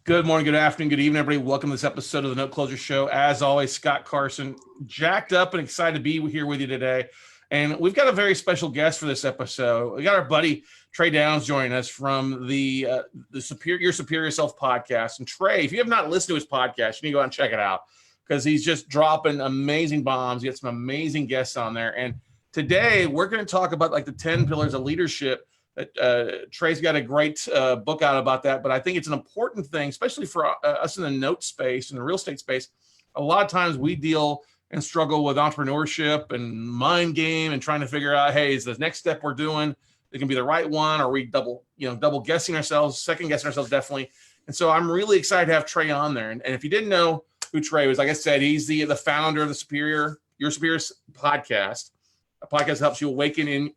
Good morning, good afternoon, good evening, everybody. Welcome to this episode of the Note Closer Show. As always, Scott Carson, jacked up and excited to be here with you today. And we've got a very special guest for this episode. We got our buddy Trey Downes joining us from the Your Superior Self podcast. And Trey, if you have not listened to his podcast, you need to go out and check it out because he's just dropping amazing bombs. He got some amazing guests on there. And today we're going to talk about like the 10 pillars of leadership. Trey's got a great book out about that, but I think it's an important thing, especially for us in the note space and the real estate space. A lot of times we deal and struggle with entrepreneurship and mind game and trying to figure out, hey, is the next step we're doing it can be the right one? Or are we double guessing ourselves, second guessing ourselves, definitely. And so I'm really excited to have Trey on there. And if you didn't know who Trey was, like I said, he's the founder of the Your Superior podcast. A podcast that helps you awaken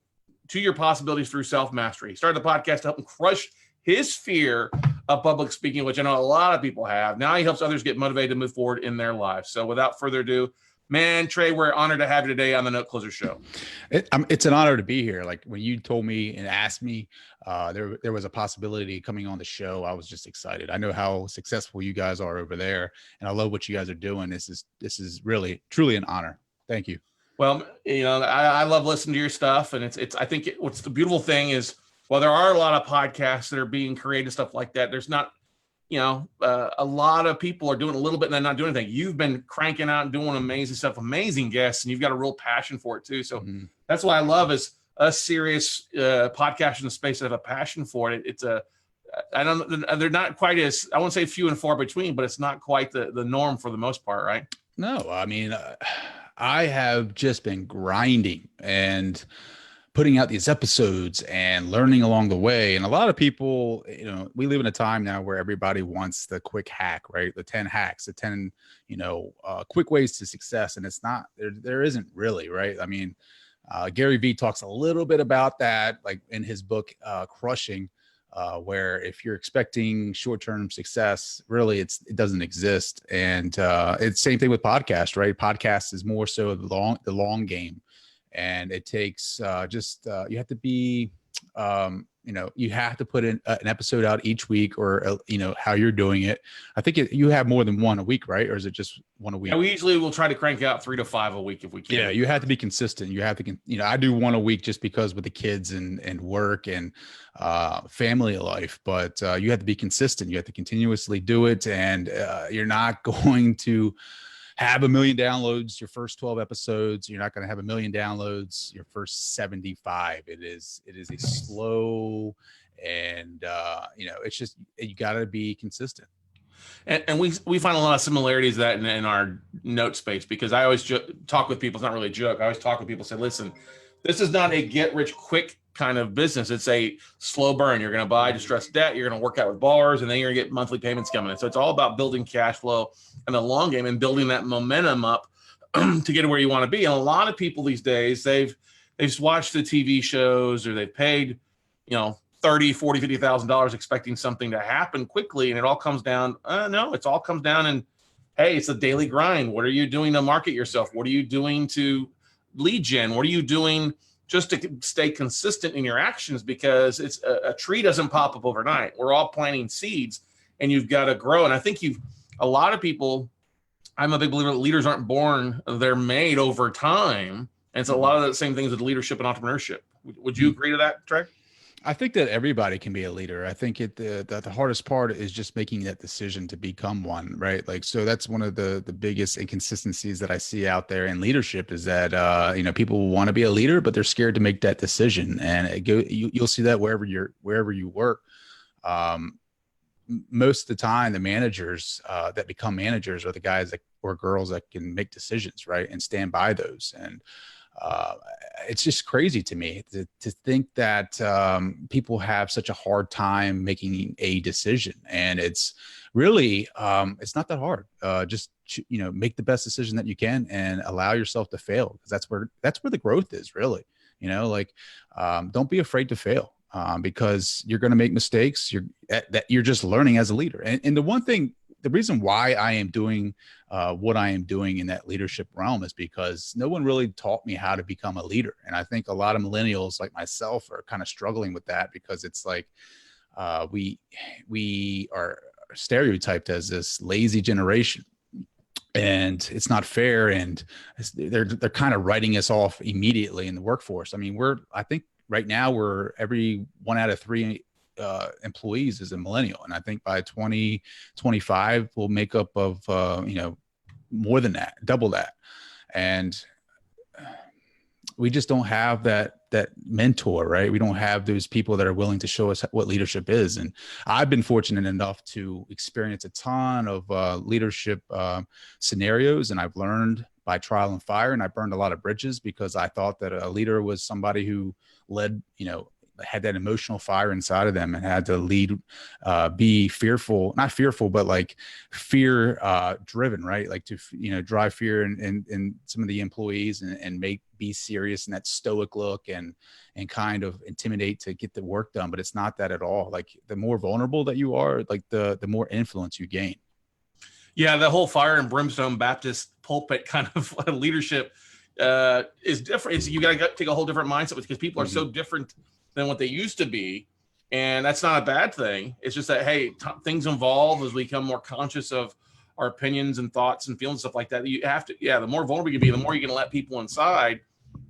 to your possibilities through self-mastery. He started the podcast to help him crush his fear of public speaking, which I know a lot of people have. Now he helps others get motivated to move forward in their lives. So without further ado, man, Trey, we're honored to have you today on the Note Closer Show. It's an honor to be here. Like when you told me and asked me, there was a possibility of coming on the show. I was just excited. I know how successful you guys are over there, and I love what you guys are doing. This is really, truly an honor. Thank you. Well, I love listening to your stuff, and I think what's the beautiful thing is, while there are a lot of podcasts that are being created, stuff like that, there's not, a lot of people are doing a little bit and then not doing anything. You've been cranking out and doing amazing stuff, amazing guests, and you've got a real passion for it too. So that's what I love is us serious podcasters in the space that have a passion for it. They're not quite as, I won't say few and far between, but it's not quite the norm for the most part, right? No, I mean, I have just been grinding and putting out these episodes and learning along the way. And a lot of people, we live in a time now where everybody wants the quick hack, right? The 10 hacks, the 10, quick ways to success. And it's not, there isn't really, right? I mean, Gary Vee talks a little bit about that, like in his book, Crushing, where if you're expecting short-term success, really it doesn't exist. And it's same thing with podcast, right? Podcast is more so the long game, and it takes you have to be you have to put in an episode out each week, or how you're doing it. I think you have more than one a week, right? Or is it just one a week? Yeah, we usually will try to crank out 3 to 5 a week if we can. Yeah, you have to be consistent. You have to, I do one a week just because with the kids and work and family life, but you have to be consistent. You have to continuously do it, and you're not going to have 1 million downloads your first 12 episodes. You're not going to have 1 million downloads your first 75. It is a slow, and it's just, you got to be consistent. And we find a lot of similarities to that in our note space, because I always talk with people. It's not really a joke. I always talk with people, say, listen, this is not a get rich quick kind of business. It's a slow burn. You're going to buy distressed debt. You're going to work out with bars, and then you're going to get monthly payments coming in. So it's all about building cash flow and the long game and building that momentum up to get to where you want to be. And a lot of people these days, they've watched the TV shows, or they've paid, $30, $40, $50,000 expecting something to happen quickly. And it all comes down, it all comes down and, hey, it's a daily grind. What are you doing to market yourself? What are you doing to lead gen? What are you doing just to stay consistent in your actions? Because it's a tree doesn't pop up overnight. We're all planting seeds, and you've got to grow. And I think a lot of people, I'm a big believer that leaders aren't born, they're made over time. And it's a lot of the same things with leadership and entrepreneurship. Would you agree to that, Trey? I think that everybody can be a leader. I think the hardest part is just making that decision to become one, right? Like, so that's one of the biggest inconsistencies that I see out there in leadership is that, people want to be a leader, but they're scared to make that decision. And you'll see that wherever you work. Most of the time, the managers that become managers are the guys or girls that can make decisions, right? And stand by those. And it's just crazy to me to think that people have such a hard time making a decision, and it's really it's not that hard. Just make the best decision that you can and allow yourself to fail, because that's where the growth is, really. Don't be afraid to fail, because you're going to make mistakes. You're just learning as a leader. And the reason why I am doing what I am doing in that leadership realm is because no one really taught me how to become a leader. And I think a lot of millennials like myself are kind of struggling with that, because it's like we are stereotyped as this lazy generation, and it's not fair. And they're kind of writing us off immediately in the workforce. I mean, I think right now we're every 1 out of 3 employees is a millennial. And I think by 2025 we'll make up of, more than that, double that. And we just don't have that mentor, right? We don't have those people that are willing to show us what leadership is. And I've been fortunate enough to experience a ton of leadership scenarios, and I've learned by trial and fire. And I burned a lot of bridges because I thought that a leader was somebody who led, had that emotional fire inside of them and had to lead, be fearful, not fearful, but like fear driven, right? Like to, drive fear in some of the employees and be serious in that stoic look and kind of intimidate to get the work done. But it's not that at all. Like the more vulnerable that you are, like the more influence you gain. Yeah. The whole fire and brimstone Baptist pulpit kind of leadership is different. You got to take a whole different mindset because people are so different than what they used to be. And that's not a bad thing. It's just that, hey, things evolve as we become more conscious of our opinions and thoughts and feelings, stuff like that. You have to, the more vulnerable you can be, the more you can let people inside,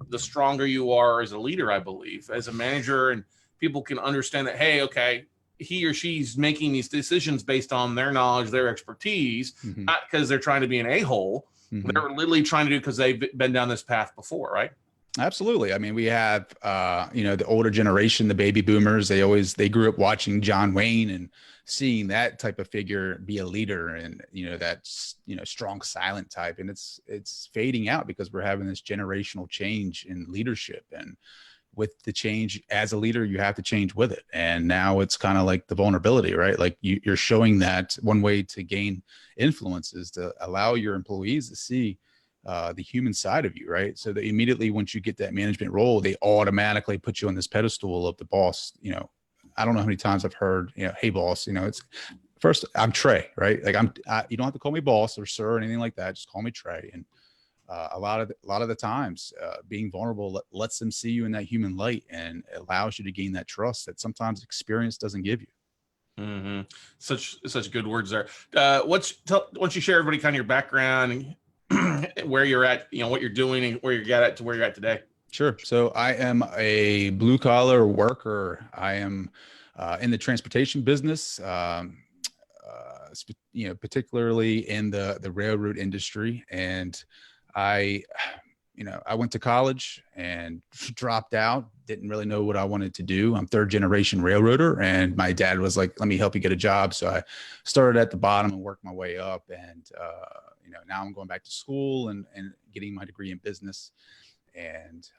the stronger you are as a leader, I believe, as a manager. And people can understand that, hey, okay, he or she's making these decisions based on their knowledge, their expertise, not because they're trying to be an a-hole. They're literally trying to do because they've been down this path before, right? Absolutely. I mean, we have, the older generation, the baby boomers, they grew up watching John Wayne and seeing that type of figure be a leader and, that's, strong, silent type. And it's fading out because we're having this generational change in leadership. And with the change as a leader, you have to change with it. And now it's kind of like the vulnerability, right? Like you're showing that one way to gain influence is to allow your employees to see the human side of you, right? So that immediately once you get that management role, they automatically put you on this pedestal of the boss. I don't know how many times I've heard, hey boss, it's first I'm Trey, right? Like you don't have to call me boss or sir or anything like that. Just call me Trey. And a lot of the times being vulnerable lets them see you in that human light and allows you to gain that trust that sometimes experience doesn't give you. Such good words there. Once you share everybody kind of your background and where you're at, what you're doing and where you're at to where you're at today. Sure. So I am a blue collar worker. I am in the transportation business, particularly in the railroad industry. And I went to college and dropped out, didn't really know what I wanted to do. I'm 3rd generation railroader, and my dad was like, let me help you get a job. So I started at the bottom and worked my way up. And, now I'm going back to school and getting my degree in business. And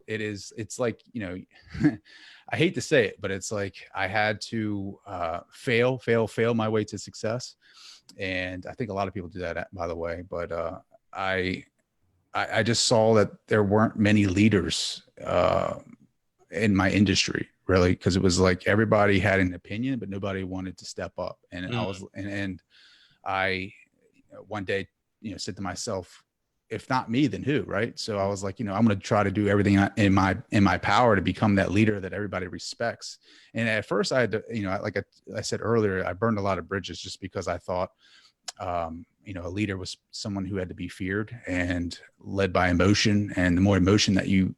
it's like, I hate to say it, but it's like I had to fail my way to success. And I think a lot of people do that, by the way. But I just saw that there weren't many leaders in my industry, really, because it was like everybody had an opinion, but nobody wanted to step up. And I one day, said to myself, if not me, then who, right? So I was like, I'm going to try to do everything in my power to become that leader that everybody respects. And at first I had to, like I said earlier, I burned a lot of bridges just because I thought, a leader was someone who had to be feared and led by emotion. And the more emotion that you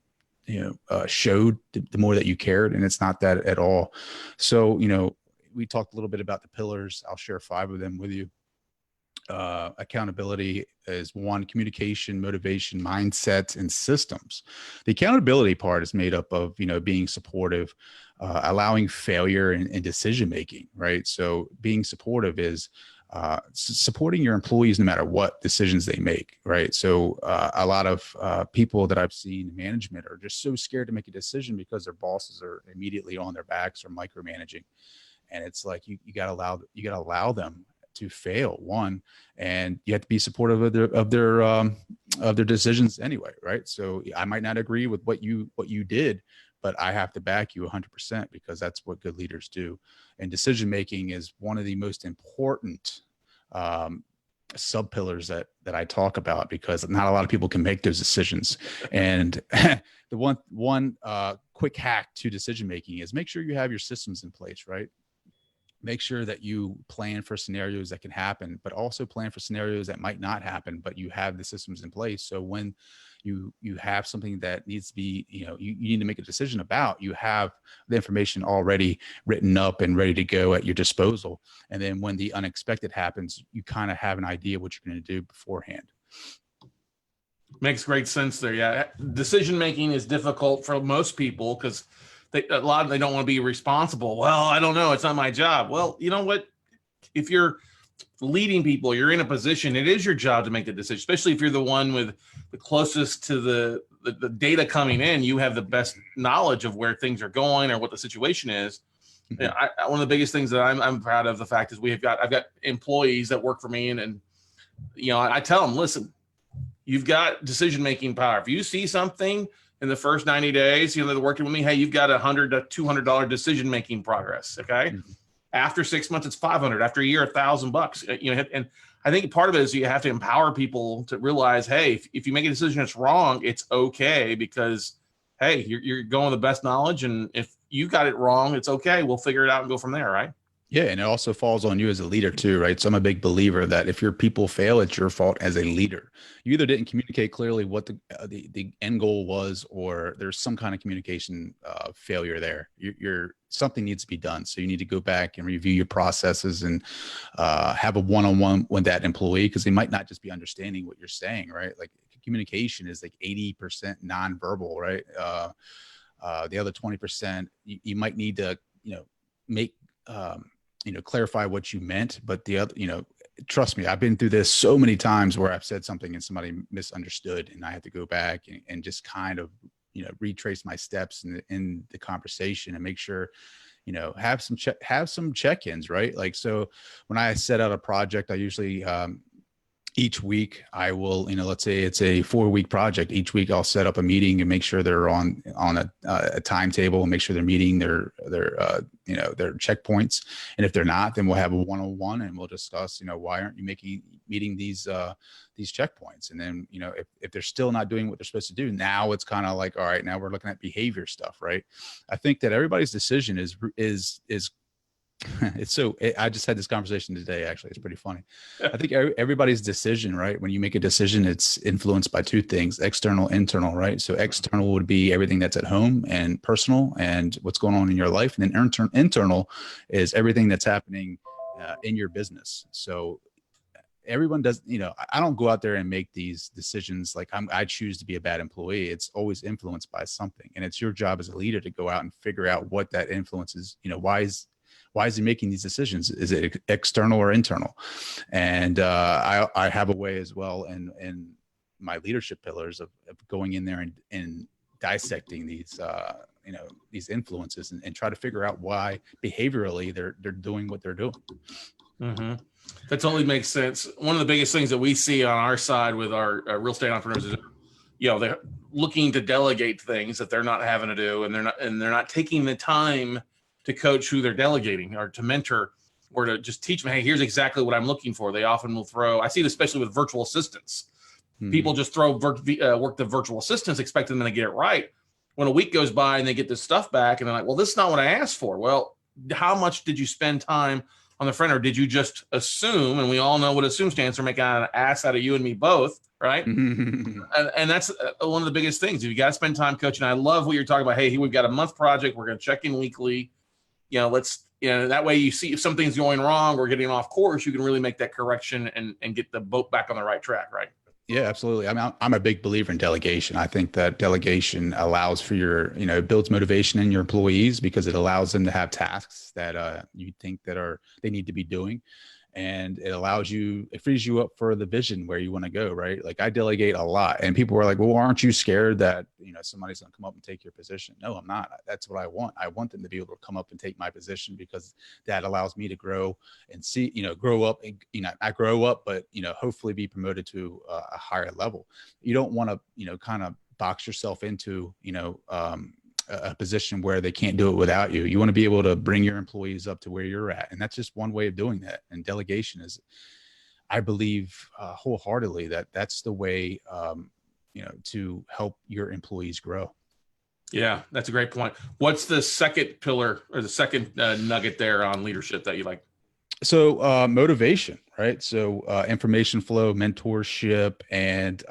showed, the more that you cared. And it's not that at all. So, we talked a little bit about the pillars. I'll share 5 of them with you. Accountability is 1, communication, motivation, mindset, and systems. The accountability part is made up of, being supportive, allowing failure in decision-making, right? So being supportive is supporting your employees no matter what decisions they make, right? So a lot of people that I've seen in management are just so scared to make a decision because their bosses are immediately on their backs or micromanaging. And it's like, you gotta allow them to fail, one, and you have to be supportive of their decisions anyway, right? So I might not agree with what you did, but I have to back you 100% because that's what good leaders do. And decision making is one of the most important sub pillars that I talk about, because not a lot of people can make those decisions. And the one quick hack to decision making is make sure you have your systems in place, right? make sure that you plan for scenarios that can happen, but also plan for scenarios that might not happen, but you have the systems in place. So when you have something that needs to be, you need to make a decision about, you have the information already written up and ready to go at your disposal. And then when the unexpected happens, you kind of have an idea what you're going to do beforehand. Makes great sense there. Yeah. Decision making is difficult for most people because they don't want to be responsible. Well, I don't know. It's not my job. Well, you know what? If you're leading people, you're in a position, it is your job to make the decision, especially if you're the one with the closest to the data coming in. You have the best knowledge of where things are going or what the situation is. Mm-hmm. Yeah, one of the biggest things that I'm proud of the fact is I've got employees that work for me, and I tell them, listen, you've got decision-making power. If you see something in the first 90 days, they're working with me, hey, you've got $100 to $200 decision-making progress. Okay. Mm-hmm. After 6 months, it's 500. After a year, $1,000. And I think part of it is you have to empower people to realize, hey, if you make a decision that's wrong, it's okay, because, hey, you're going with the best knowledge. And if you got it wrong, it's okay. We'll figure it out and go from there. Right. Yeah. And it also falls on you as a leader too, right? So I'm a big believer that if your people fail, it's your fault as a leader. You either didn't communicate clearly what the end goal was, or there's some kind of communication failure there. Something needs to be done. So you need to go back and review your processes and have a one-on-one with that employee, because they might not just be understanding what you're saying, right? Like communication is like 80% nonverbal, right? The other 20%, you might need to, make, clarify what you meant, but the other, trust me, I've been through this so many times where I've said something and somebody misunderstood, and I had to go back and just kind of, retrace my steps in the conversation and make sure, have some check-ins, right? Like, so when I set out a project, I usually, each week I will, let's say it's a 4-week project. Each week I'll set up a meeting and make sure they're on a timetable and make sure they're meeting their checkpoints. And if they're not, then we'll have a one-on-one and we'll discuss, why aren't you meeting these checkpoints? And then, if they're still not doing what they're supposed to do, now it's kind of like, all right, now we're looking at behavior stuff, right? I think that everybody's decision is I just had this conversation today. Actually, it's pretty funny. I think everybody's decision, right? When you make a decision, it's influenced by two things: external, internal, right? So external would be everything that's at home and personal and what's going on in your life. And then internal is everything that's happening in your business. So everyone does, I don't go out there and make these decisions like I choose to be a bad employee. It's always influenced by something. And it's your job as a leader to go out and figure out what that influence is. Why is he making these decisions? Is it external or internal? And I have a way as well in my leadership pillars of going in there and dissecting these influences and try to figure out why behaviorally they're doing what they're doing. Mm-hmm. That totally makes sense. One of the biggest things that we see on our side with our real estate entrepreneurs is, they're looking to delegate things that they're not having to do, and they're not taking the time to coach who they're delegating or to mentor or to just teach them, hey, here's exactly what I'm looking for. They often will I see it especially with virtual assistants. Mm-hmm. People just throw work the virtual assistants, expecting them to get it right. When a week goes by and they get this stuff back and they're like, well, this is not what I asked for. Well, how much did you spend time on the front, or did you just assume? And we all know what assume stands for: making an ass out of you and me both, right? and that's one of the biggest things. You got to spend time coaching. I love what you're talking about. Hey, we've got a month project. We're going to check in weekly. That way you see if something's going wrong or getting off course, you can really make that correction and get the boat back on the right track, right? Yeah, absolutely. I mean, I'm a big believer in delegation. I think that delegation allows for it builds motivation in your employees, because it allows them to have tasks that you think that they need to be doing. And it frees you up for the vision where you want to go, right? Like I delegate a lot, and people were like, well, aren't you scared that, somebody's going to come up and take your position? No, I'm not. That's what I want. I want them to be able to come up and take my position, because that allows me to grow and grow up and, I grow up, but, hopefully be promoted to a higher level. You don't want to, kind of box yourself into, a position where they can't do it without you. You want to be able to bring your employees up to where you're at. And that's just one way of doing that. And delegation is, I believe wholeheartedly that's the way, to help your employees grow. Yeah, that's a great point. What's the second pillar or the second nugget there on leadership that you like? So motivation, right? So information flow, mentorship, and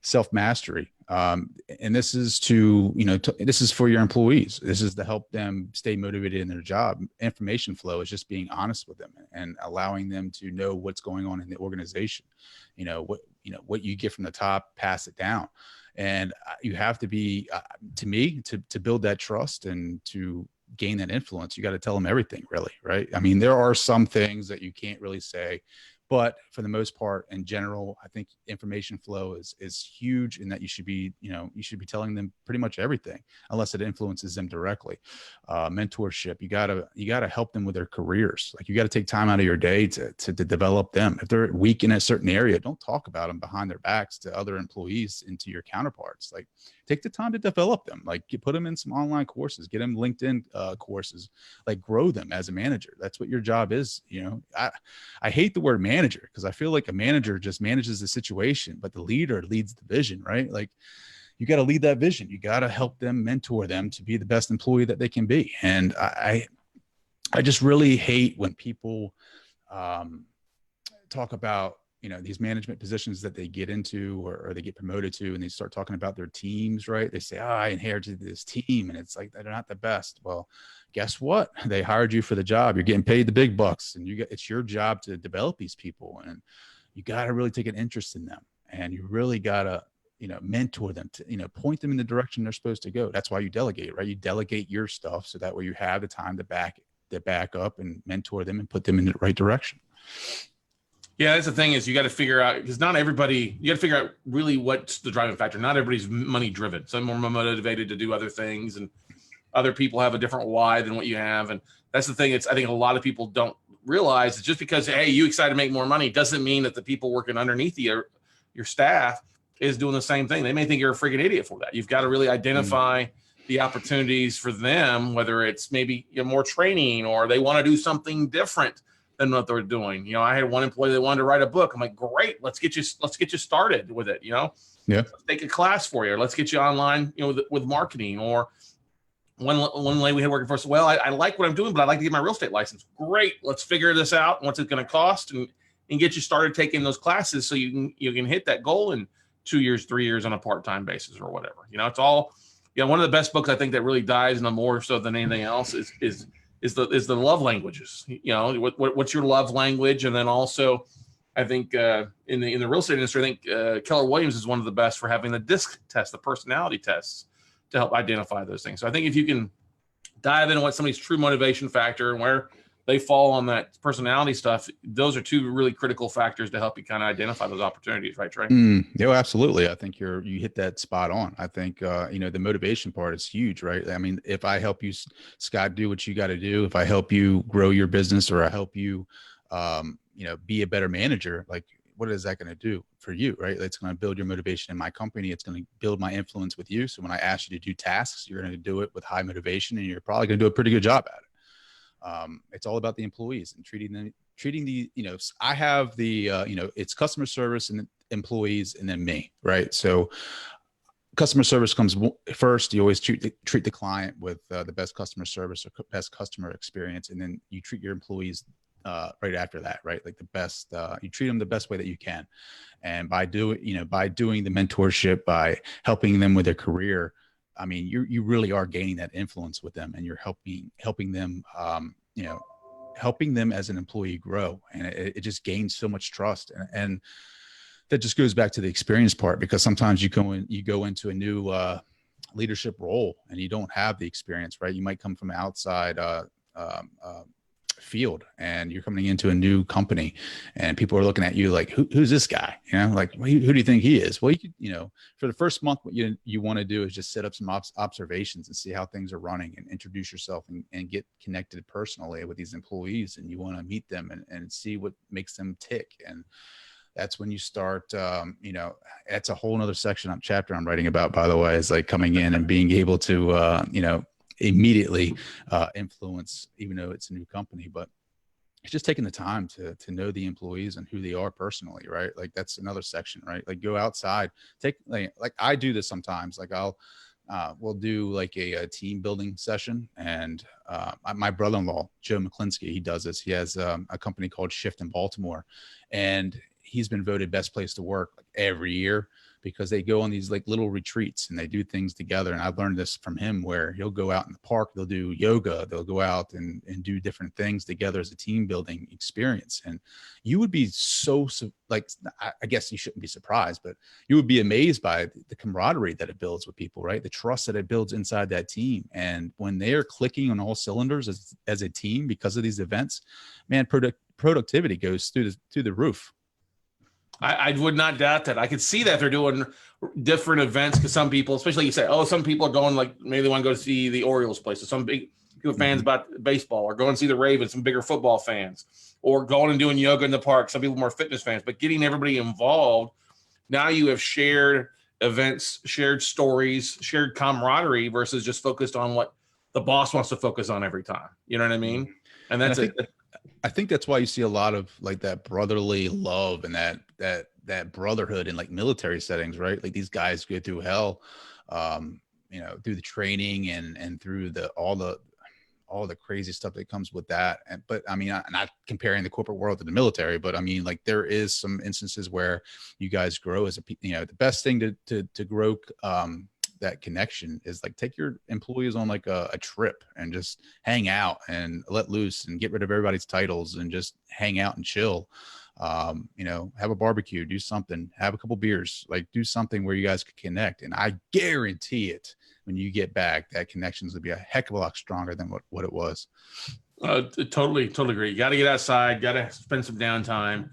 self mastery. And this is to, this is for your employees. This is to help them stay motivated in their job. Information flow is just being honest with them and allowing them to know what's going on in the organization. What you get from the top, pass it down. And you have to be, to me, to build that trust and to gain that influence, you got to tell them everything, really, right? I mean, there are some things that you can't really say, but for the most part, in general, I think information flow is huge, in that you should be telling them pretty much everything, unless it influences them directly. Mentorship, you gotta help them with their careers. Like, you got to take time out of your day to develop them. If they're weak in a certain area, don't talk about them behind their backs to other employees and to your counterparts. Like, take the time to develop them. Like, you put them in some online courses, get them LinkedIn courses, like, grow them as a manager. That's what your job is. I hate the word manager, because I feel like a manager just manages the situation, but the leader leads the vision, right? Like, you got to lead that vision. You got to help them, mentor them to be the best employee that they can be. And I just really hate when people talk about, these management positions that they get into, or they get promoted to, and they start talking about their teams, right? They say, oh, I inherited this team, and it's like, they're not the best. Well, guess what? They hired you for the job. You're getting paid the big bucks, and it's your job to develop these people. And you got to really take an interest in them, and you really got to, mentor them to, point them in the direction they're supposed to go. That's why you delegate, right? You delegate your stuff, so that way you have the time to back up and mentor them and put them in the right direction. Yeah, that's the thing, is you got to figure out, because not everybody, you got to figure out really what's the driving factor. Not everybody's money driven. Some are more motivated to do other things, and other people have a different why than what you have. And that's the thing. I think a lot of people don't realize that just because, hey, you excited to make more money doesn't mean that the people working underneath you, your staff, is doing the same thing. They may think you're a freaking idiot for that. You've got to really identify the opportunities for them, whether it's maybe more training, or they want to do something different than what they're doing. I had one employee that wanted to write a book. I'm like, great, let's get you started with it. Yeah. Let's take a class for you. Or let's get you online, with marketing. Or one lady we had working for us. Well, I like what I'm doing, but I'd like to get my real estate license. Great, let's figure this out. What's it going to cost, and get you started taking those classes, so you can hit that goal in 2 years, 3 years on a part-time basis or whatever. It's all, one of the best books I think that really dives into more so than anything else is the love languages. What's your love language? And then also, I think in the real estate industry, I think Keller Williams is one of the best for having the DISC test, the personality tests, to help identify those things. So I think if you can dive into what somebody's true motivation factor and where they fall on that personality stuff, those are two really critical factors to help you kind of identify those opportunities, right, Trey? Yeah, absolutely. I think you hit that spot on. I think, the motivation part is huge, right? I mean, if I help you, Scott, do what you got to do, if I help you grow your business, or I help you, be a better manager, like, what is that going to do for you, right? It's going to build your motivation in my company. It's going to build my influence with you. So when I ask you to do tasks, you're going to do it with high motivation, and you're probably going to do a pretty good job at it. It's all about the employees and treating the, I have the, it's customer service and employees, and then me, right? So customer service comes first. You always treat the client with the best customer service or best customer experience. And then you treat your employees right after that, right? Like the best, you treat them the best way that you can. And by doing the mentorship, by helping them with their career, I mean, you really are gaining that influence with them, and you're helping them, helping them as an employee grow. And it just gains so much trust. And that just goes back to the experience part, because sometimes you go into a new leadership role and you don't have the experience, right? You might come from outside field, and you're coming into a new company, and people are looking at you like, who's this guy? Like, who do you think he is? Well, you could, for the first month, what you want to do is just set up some observations and see how things are running, and introduce yourself and get connected personally with these employees. And you want to meet them and see what makes them tick. And that's when you start, that's a whole nother chapter I'm writing about, by the way, is like coming in and being able to, immediately influence, even though it's a new company. But it's just taking the time to know the employees and who they are personally, right? Like, that's another section, right? Like, go outside, like I do this sometimes. Like, I'll we'll do like a team building session. And my brother-in-law, Joe McClinsky, he does this. He has a company called Shift in Baltimore, and he's been voted best place to work like every year because they go on these like little retreats and they do things together. And I've learned this from him where he'll go out in the park, they'll do yoga, they'll go out and do different things together as a team building experience. And you would be so like, I guess you shouldn't be surprised, but you would be amazed by the camaraderie that it builds with people, right? The trust that it builds inside that team. And when they're clicking on all cylinders as a team because of these events, man, productivity goes through the roof. I would not doubt that. I could see that they're doing different events because some people, especially you say, oh, some people are going like maybe they want to go see the Orioles play. So some big people fans about baseball, or go and see the Ravens, some bigger football fans, or going and doing yoga in the park. Some people more fitness fans, but getting everybody involved. Now you have shared events, shared stories, shared camaraderie versus just focused on what the boss wants to focus on every time. You know what I mean? And that's it. I think that's why you see a lot of like that brotherly love and that brotherhood in like military settings, right? Like these guys go through hell, through the training and through all the crazy stuff that comes with that. But I mean, I'm not comparing the corporate world to the military, but I mean, like there is some instances where you guys grow as the best thing to grow, that connection is like take your employees on like a trip and just hang out and let loose and get rid of everybody's titles and just hang out and chill. Have a barbecue, do something, have a couple beers, like do something where you guys could connect. And I guarantee it, when you get back, that connections would be a heck of a lot stronger than what it was. Totally agree. You got to get outside, got to spend some downtime.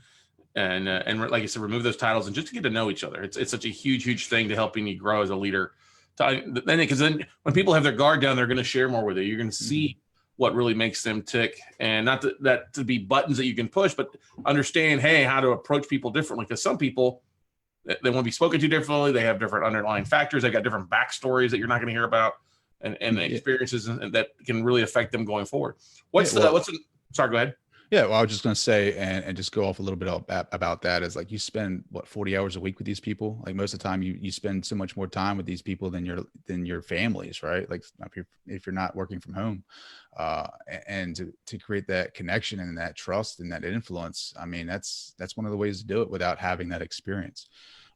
And like you said, remove those titles and just to get to know each other. It's such a huge thing to helping you grow as a leader. Because then when people have their guard down, they're going to share more with you. You're going to see what really makes them tick, and not that to be buttons that you can push, but understand, hey, how to approach people differently. Because some people, they want to be spoken to differently. They have different underlying factors. They got different backstories that you're not going to hear about, and experiences that can really affect them going forward. Sorry, go ahead. Yeah, well, I was just going to say, and just go off a little bit about that, is like you spend 40 hours a week with these people. Like most of the time you spend so much more time with these people than your families, right? Like if you're not working from home, and to create that connection and that trust and that influence. I mean, that's one of the ways to do it without having that experience.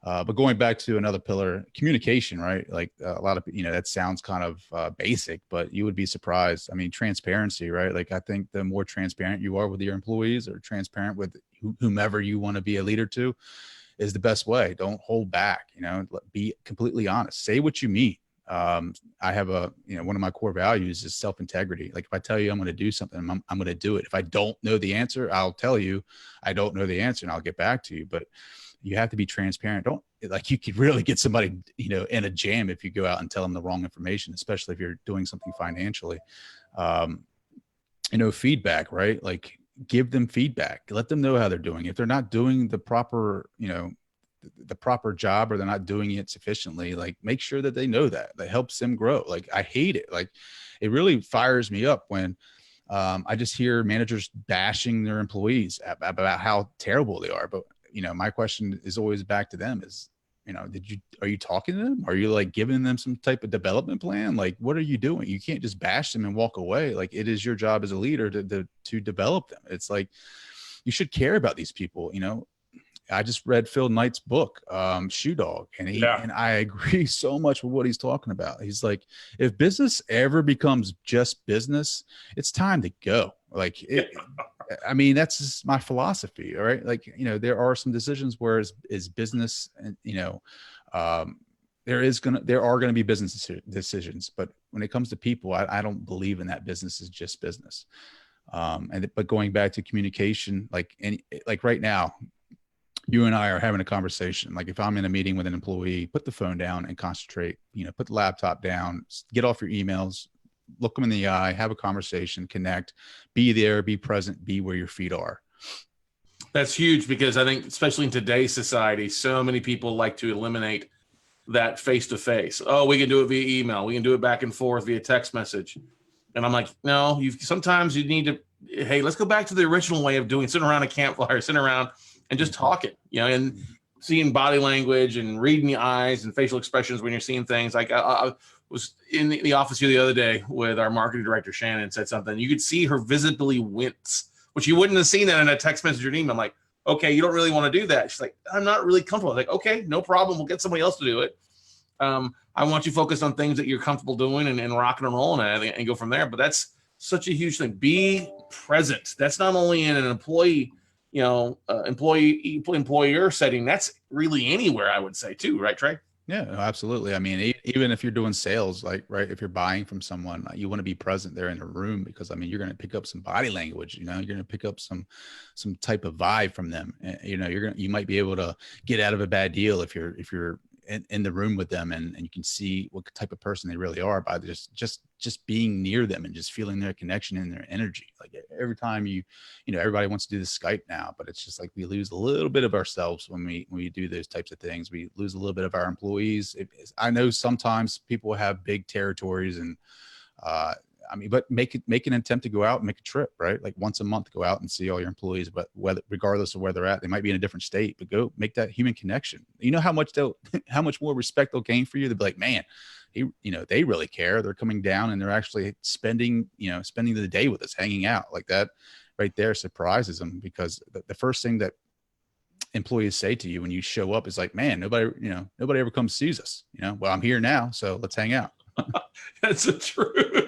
But going back to another pillar, communication, right? Like a lot of, that sounds kind of basic, but you would be surprised. I mean, transparency, right? Like I think the more transparent you are with your employees or transparent with whomever you want to be a leader to is the best way. Don't hold back, be completely honest. Say what you mean. I have one of my core values is self-integrity. Like if I tell you I'm going to do something, I'm going to do it. If I don't know the answer, I'll tell you I don't know the answer and I'll get back to you. But you have to be transparent. You could really get somebody, in a jam if you go out and tell them the wrong information, especially if you're doing something financially. Feedback, right? Like give them feedback, let them know how they're doing. If they're not doing the proper, the proper job, or they're not doing it sufficiently, like make sure that they know that helps them grow. Like I hate it. Like it really fires me up when I just hear managers bashing their employees about how terrible they are. But my question is always back to them is, are you talking to them? Are you like giving them some type of development plan? Like, what are you doing? You can't just bash them and walk away. Like it is your job as a leader to develop them. It's like, you should care about these people. I just read Phil Knight's book, Shoe Dog, and I agree so much with what he's talking about. He's like, if business ever becomes just business, it's time to go. Like I mean, that's just my philosophy. All right. Like, there are some decisions where is business and, there are going to be business decisions, but when it comes to people, I don't believe in that business is just business. But going back to communication, like right now, you and I are having a conversation. Like if I'm in a meeting with an employee, put the phone down and concentrate, put the laptop down, get off your emails, look them in the eye, have a conversation, connect, be there, be present, be where your feet are. That's huge because I think, especially in today's society, so many people like to eliminate that face-to-face. Oh, we can do it via email. We can do it back and forth via text message. And I'm like, no, sometimes you need to, hey, let's go back to the original way of doing, sitting around a campfire, sitting around and just talking, and seeing body language and reading the eyes and facial expressions when you're seeing things. Like was in the office here the other day with our marketing director, Shannon, said something. You could see her visibly wince, which you wouldn't have seen that in a text message or an email. I'm like, okay, you don't really want to do that. She's like, I'm not really comfortable. I'm like, okay, no problem. We'll get somebody else to do it. I want you focused on things that you're comfortable doing and rocking and rolling and go from there. But that's such a huge thing. Be present. That's not only in an employer setting. That's really anywhere, I would say too. Right, Trey? Yeah, absolutely. I mean, even if you're doing sales, like, right, if you're buying from someone, you want to be present there in the room, because I mean, you're going to pick up some body language, you're going to pick up some type of vibe from them. You might be able to get out of a bad deal if you're in the room with them, and you can see what type of person they really are by just being near them and just feeling their connection and their energy. Like every time everybody wants to do the Skype now, but it's just like we lose a little bit of ourselves when we do those types of things. We lose a little bit of our employees. I know sometimes people have big territories, and but make an attempt to go out and make a trip, right? Like once a month, go out and see all your employees, but regardless of where they're at, they might be in a different state, but go make that human connection. You know how much more respect they'll gain for you. They'll be like, man, they really care. They're coming down and they're actually spending the day with us, hanging out. Like that right there surprises them, because the first thing that employees say to you when you show up is like, man, nobody ever comes sees us. Well, I'm here now, so let's hang out. That's the truth.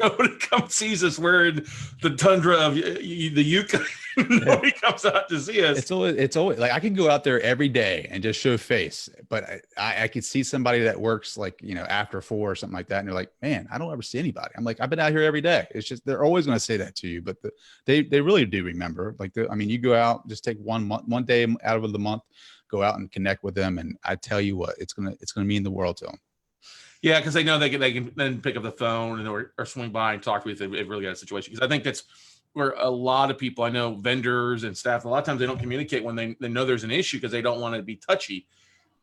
Nobody comes sees us. We're in the tundra of the Yukon. Nobody comes out to see us. It's always like I can go out there every day and just show face, but I could see somebody that works like after 4 or something like that, and they're like, man, I don't ever see anybody. I'm like, I've been out here every day. It's just they're always going to say that to you, but they really do remember. Like you go out, just take one day out of the month, go out and connect with them, and I tell you what, it's gonna mean the world to them. Yeah, because they know they can then pick up the phone or swing by and talk to you if they've really got a situation. Because I think that's where a lot of people, I know vendors and staff, a lot of times they don't communicate when they know there's an issue because they don't want to be touchy.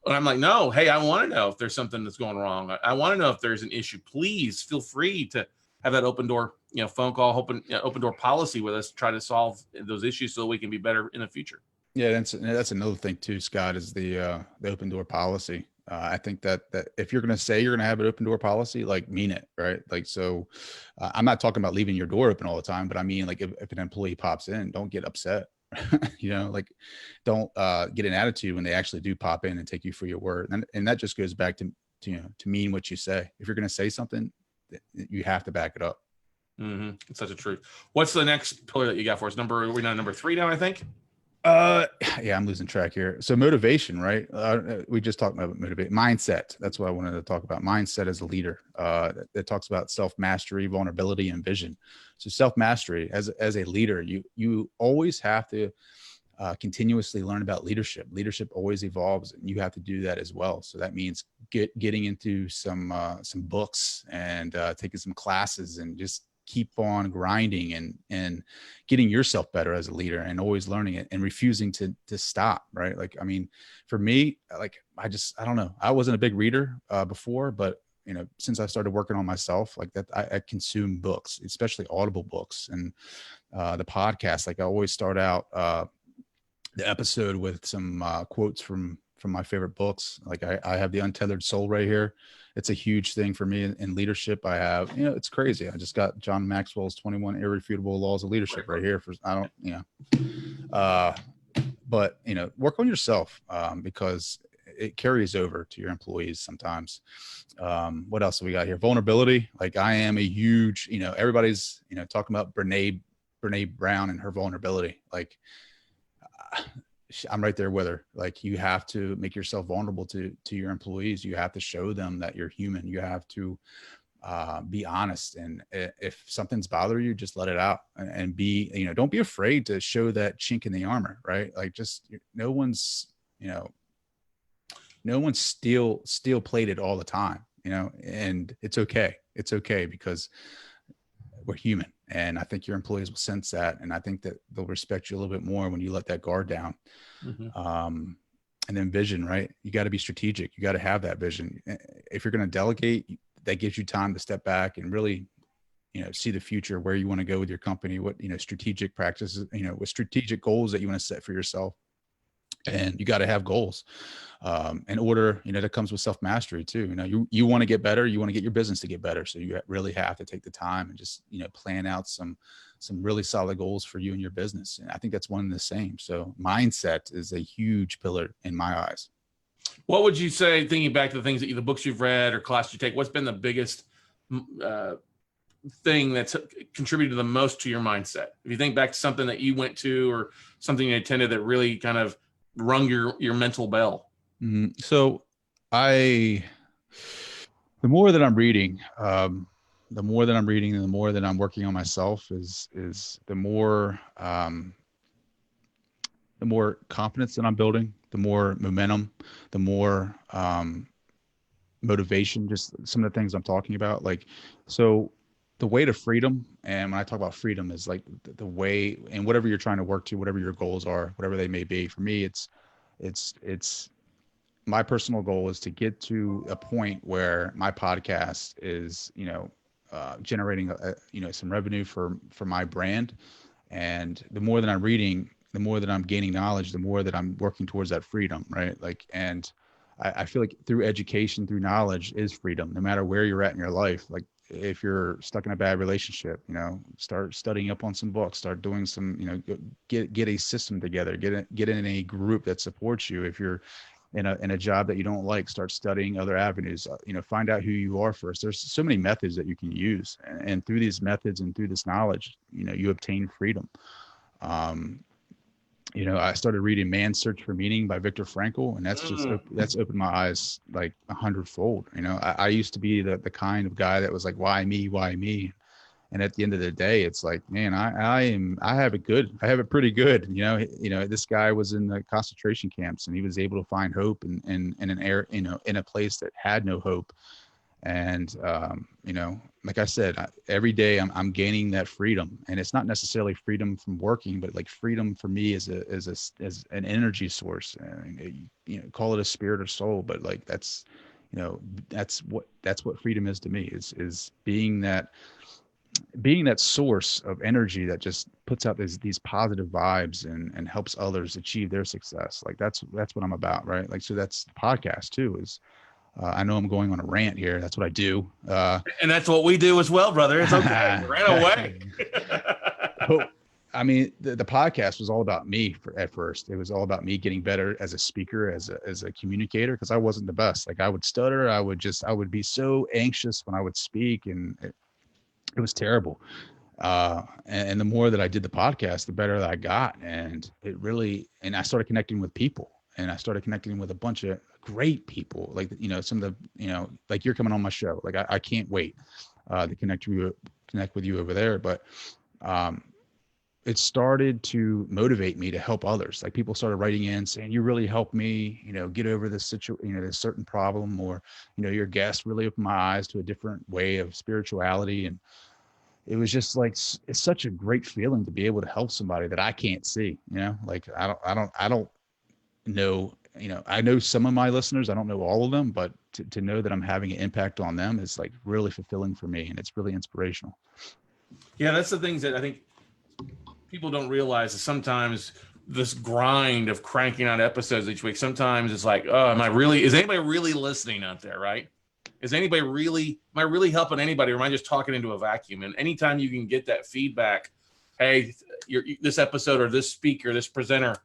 And I'm like, no, hey, I want to know if there's something that's going wrong. I want to know if there's an issue. Please feel free to have that open door, phone call, open door policy with us to try to solve those issues so we can be better in the future. Yeah, that's another thing too, Scott, is the open door policy. I think that if you're going to say you're going to have an open door policy, like mean it, right? Like, so I'm not talking about leaving your door open all the time, but I mean, like if an employee pops in, don't get upset, like don't get an attitude when they actually do pop in and take you for your word. And that just goes back to mean what you say. If you're going to say something, you have to back it up. Mm-hmm. It's such a truth. What's the next pillar that you got for us? We're on number 3 now, I think. Yeah, I'm losing track here. So motivation, right? We just talked about mindset. That's what I wanted to talk about. Mindset as a leader. That talks about self-mastery, vulnerability, and vision. So self-mastery as a leader, you always have to continuously learn about leadership. Leadership always evolves, and you have to do that as well. So that means getting into some books and taking some classes and just keep on grinding and getting yourself better as a leader and always learning it and refusing to stop. Right. Like, I mean, for me, like, I don't know. I wasn't a big reader before, but since I started working on myself like that, I consume books, especially Audible books and the podcast. Like I always start out the episode with some quotes from my favorite books. Like I have The Untethered Soul right here. It's a huge thing for me in leadership. I have, it's crazy. I just got John Maxwell's 21 Irrefutable Laws of Leadership right here but work on yourself because it carries over to your employees sometimes. What else have we got here? Vulnerability. Like I am a huge, everybody's, talking about Brene Brown and her vulnerability. Like I'm right there with her. Like you have to make yourself vulnerable to your employees. You have to show them that you're human. You have to be honest. And if something's bothering you, just let it out and be, don't be afraid to show that chink in the armor, right? Like just no one's steel plated all the time, and it's okay. It's okay because we're human. And I think your employees will sense that. And I think that they'll respect you a little bit more when you let that guard down. Mm-hmm. And then vision, right? You got to be strategic. You got to have that vision. If you're going to delegate, that gives you time to step back and really, see the future, where you want to go with your company, what, strategic practices, what strategic goals that you want to set for yourself. and you got to have goals. In order, that comes with self-mastery too. You want to get better, you want to get your business to get better. So you really have to take the time and just, plan out some really solid goals for you and your business. And I think that's one and the same. So mindset is a huge pillar in my eyes. What would you say, thinking back to the things the books you've read or class you take, what's been the biggest thing that's contributed the most to your mindset? If you think back to something that you went to or something you attended that really kind of rung your mental bell. Mm-hmm. So the more that I'm reading, and the more that I'm working on myself is the more confidence that I'm building, the more momentum, the more motivation, just some of the things I'm talking about. So the way to freedom, and when I talk about freedom, is like the way, and whatever you're trying to work to, whatever your goals are, whatever they may be. For me, it's my personal goal is to get to a point where my podcast is, generating some revenue for my brand. And the more that I'm reading, the more that I'm gaining knowledge, the more that I'm working towards that freedom, right? And I feel like through education, through knowledge is freedom, no matter where you're at in your life. Like if you're stuck in a bad relationship, start studying up on some books, start doing some, get a system together, get in a group that supports you. If you're in a job that you don't like, start studying other avenues, find out who you are first. There's so many methods that you can use. And through these methods and through this knowledge, you obtain freedom. I started reading Man's Search for Meaning by Viktor Frankl, and that's opened my eyes like 100-fold. I used to be the kind of guy that was like, why me? And at the end of the day, it's like, man, I have it pretty good. This guy was in the concentration camps and he was able to find hope in in a place that had no hope. And, like I said, every day I'm gaining that freedom, and it's not necessarily freedom from working, but like freedom for me is an energy source. Call it a spirit or soul, but like that's what freedom is to me, is being that source of energy that just puts out these positive vibes and helps others achieve their success. Like that's what I'm about. Right. Like, so that's the podcast too, is, I know I'm going on a rant here. That's what I do. And that's what we do as well, brother. It's okay. Ran away. I mean, the podcast was all about me at first. It was all about me getting better as a speaker, as a communicator, because I wasn't the best. Like I would stutter. I would be so anxious when I would speak, and it was terrible. And the more that I did the podcast, the better that I got. And I started connecting with people, and I started connecting with a bunch of great people. Like, some of the, like you're coming on my show. Like I can't wait to connect with you over there. But it started to motivate me to help others. Like people started writing in saying, you really helped me, get over this situation, this certain problem, or, your guest really opened my eyes to a different way of spirituality. And it was just like, it's such a great feeling to be able to help somebody that I can't see, like I don't know, I know some of my listeners, I don't know all of them, but to know that I'm having an impact on them is like really fulfilling for me. And it's really inspirational. Yeah. That's the things that I think people don't realize, is sometimes this grind of cranking out episodes each week, sometimes it's like, oh, is anybody really listening out there? Right. Am I really helping anybody, or am I just talking into a vacuum? And anytime you can get that feedback, hey, this episode or this speaker, this presenter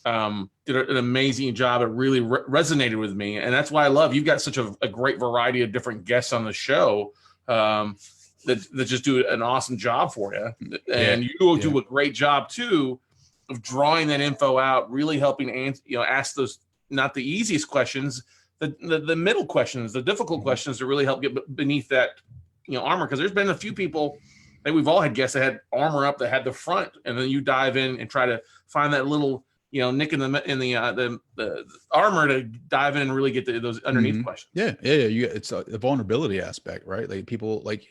did an amazing job. It really resonated with me. And that's why I love, you've got such a great variety of different guests on the show that just do an awesome job for you. And you do a great job too of drawing that info out, really helping ask those, not the easiest questions, the middle questions, the difficult questions, to really help get beneath that, armor. Because there's been a few people that we've all had guests that had armor up, that had the front, and then you dive in and try to find that little, nick in the armor to dive in and really get those underneath questions. Yeah. It's a vulnerability aspect, right? Like people, like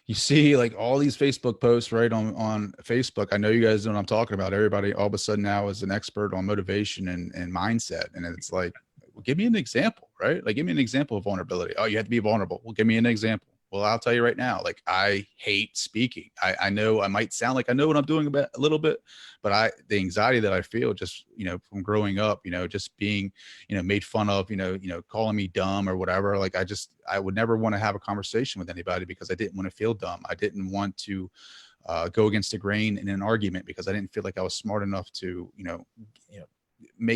you see like all these Facebook posts, right, on Facebook. I know you guys know what I'm talking about. Everybody all of a sudden now is an expert on motivation and mindset. And it's like, well, give me an example, right? Like, give me an example of vulnerability. Oh, you have to be vulnerable. Well, give me an example. Well, I'll tell you right now, like I hate speaking. I know I might sound like I know what I'm doing about a little bit, but the anxiety that I feel just, from growing up, just being, made fun of, calling me dumb or whatever. Like I would never want to have a conversation with anybody because I didn't want to feel dumb. I didn't want to go against the grain in an argument because I didn't feel like I was smart enough to,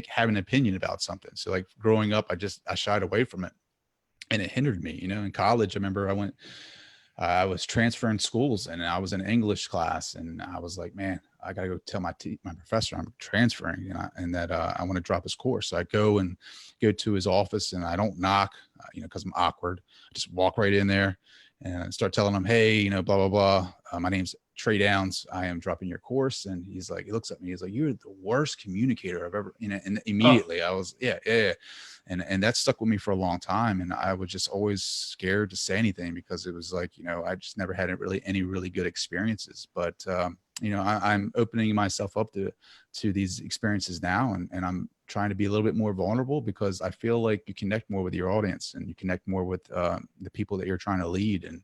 have an opinion about something. So like growing up, I shied away from it. And it hindered me, in college. I remember I was transferring schools and I was in English class and I was like, man, I got to go tell my professor I'm transferring and that I want to drop his course. So I go to his office and I don't knock, cause I'm awkward. I just walk right in there and I start telling him, hey, blah, blah, blah. My name's Trey Downes. I am dropping your course. And he looks at me. He's like, you're the worst communicator I've ever, and immediately I was, yeah. And that stuck with me for a long time. And I was just always scared to say anything because it was like, I just never had any really good experiences. But, I'm opening myself up to these experiences now. And I'm trying to be a little bit more vulnerable because I feel like you connect more with your audience and you connect more with the people that you're trying to lead. And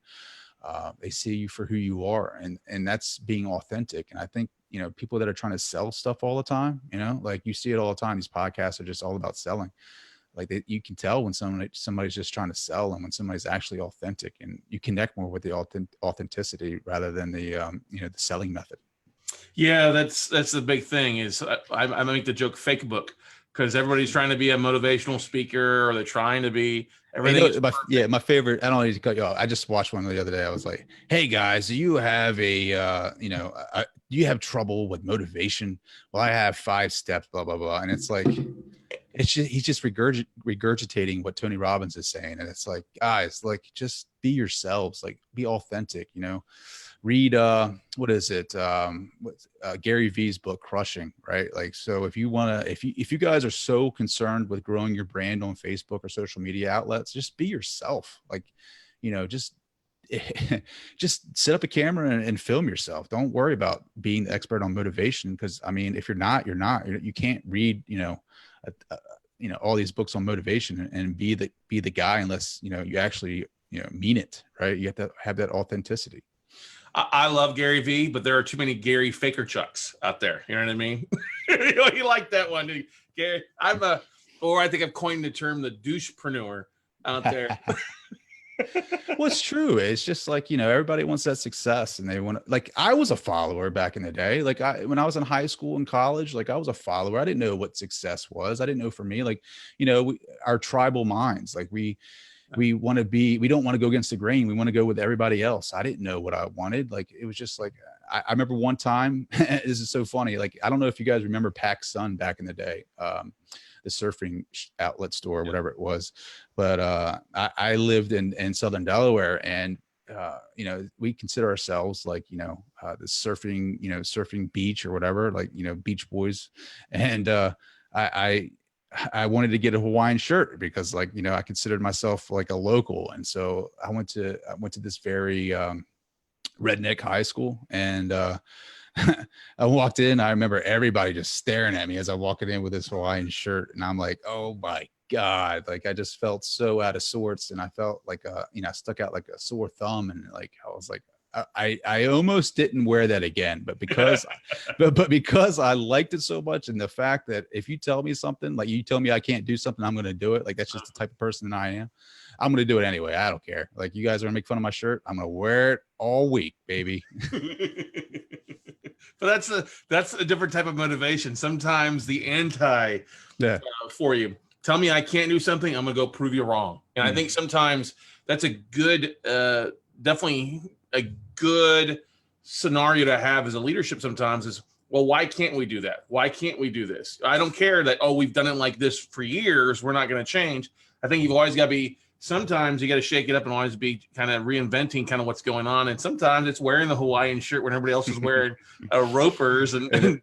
they see you for who you are. And that's being authentic. And I think, people that are trying to sell stuff all the time, like you see it all the time. These podcasts are just all about selling. Like you can tell when somebody's just trying to sell and when somebody's actually authentic, and you connect more with the authenticity rather than the the selling method. Yeah, that's the big thing is I make the joke fake book because everybody's trying to be a motivational speaker or they're trying to be everything. My favorite, I don't need to cut you off. I just watched one the other day. I was like, hey guys, do you have do you have trouble with motivation? Well, I have 5 steps, blah, blah, blah. And it's like, he's just regurgitating what Tony Robbins is saying. And it's like, guys, like just be yourselves, like be authentic, read, what is it? Gary Vee's book, Crushing, right? Like, so if you guys are so concerned with growing your brand on Facebook or social media outlets, just be yourself. Like, just set up a camera and film yourself. Don't worry about being the expert on motivation. Because I mean, if you're not, you can't read, all these books on motivation and be the guy unless, you actually, mean it, right? You have to have that authenticity. I love Gary Vee, but there are too many Gary Faker Chucks out there. You know what I mean? You like that one, dude. Gary. Or I think I've coined the term the douchepreneur out there. Well, it's true. It's just like, everybody wants that success and they want to, like, I was a follower back in the day. Like when I was in high school and college, like I was a follower. I didn't know what success was. I didn't know for me, like, our tribal minds, like we don't want to go against the grain. We want to go with everybody else. I didn't know what I wanted. Like, it was just like, I remember one time, this is so funny. Like, I don't know if you guys remember PacSun back in the day, the surfing outlet store, or whatever it was. But I lived in Southern Delaware, and we consider ourselves like, the surfing beach or whatever, like, beach boys. And I wanted to get a Hawaiian shirt because, like, I considered myself like a local. And so I went to this very redneck high school, and I walked in. I remember everybody just staring at me as I walked in with this Hawaiian shirt. And I'm like, oh my God. Like, I just felt so out of sorts. And I felt like, I stuck out like a sore thumb. And like, I was like, I almost didn't wear that again, but because, but because I liked it so much. And the fact that if you tell me something, like you tell me I can't do something, I'm going to do it. Like, that's just the type of person that I am. I'm going to do it anyway. I don't care. Like, you guys are gonna make fun of my shirt, I'm going to wear it all week, baby. But that's a different type of motivation. Sometimes the anti for you. Tell me I can't do something, I'm going to go prove you wrong. And I think sometimes that's a good, definitely a good scenario to have as a leadership sometimes is, well, why can't we do that? Why can't we do this? I don't care that, oh, we've done it like this for years, we're not going to change. I think you've always got to be, sometimes you got to shake it up and always be kind of reinventing kind of what's going on. And sometimes it's wearing the Hawaiian shirt when everybody else is wearing ropers and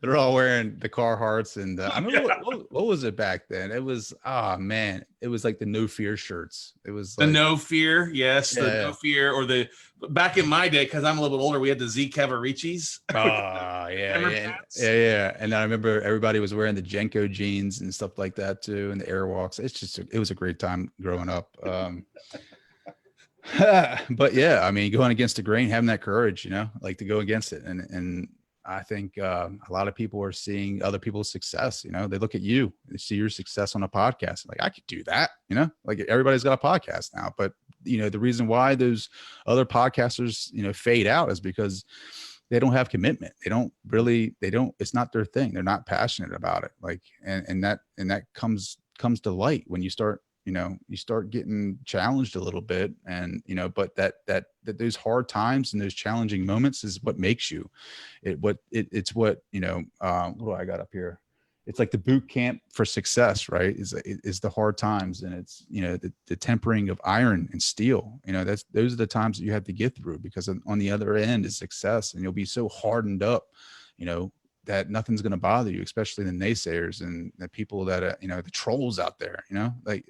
They're all wearing the Carhartts, and I remember what was it back then? It was man, it was like the No Fear shirts. It was The like No Fear, yes, the yeah, No Fear, or the back in my day, because I'm a little bit older, we had the Z Cavaricis. yeah, Hammer yeah, pants. yeah, yeah. And I remember everybody was wearing the Jenko jeans and stuff like that too, and the Airwalks. It was a great time growing up. But yeah, I mean, going against the grain, having that courage, like to go against it. And I think a lot of people are seeing other people's success. They look at you, they see your success on a podcast. Like, I could do that, like everybody's got a podcast now. But, the reason why those other podcasters, fade out is because they don't have commitment. It's not their thing. They're not passionate about it. Like, and that comes to light when you start getting challenged a little bit, and but that those hard times and those challenging moments is what makes you what do I got up here? It's like the boot camp for success, right? Is the hard times, and it's the tempering of iron and steel. Those are the times that you have to get through, because on the other end is success, and you'll be so hardened up, that nothing's going to bother you, especially the naysayers and the people that, the trolls out there, like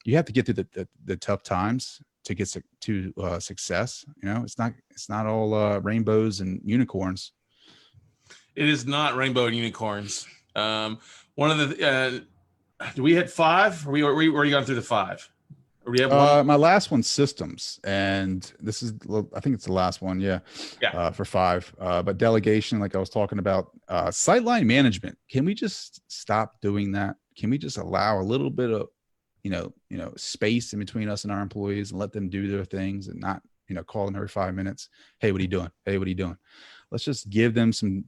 you have to get through the tough times to get to success. It's not all rainbows and unicorns. It is not rainbow and unicorns. One of the, do we hit 5? Or were you going through the 5? Or we have one? My last one's systems, and this is, I think it's the last one. Yeah. For 5. But delegation, like I was talking about, sightline management. Can we just stop doing that? Can we just allow a little bit of, space in between us and our employees, and let them do their things, and not, call them every 5 minutes? Hey, what are you doing? Hey, what are you doing? Let's just give them some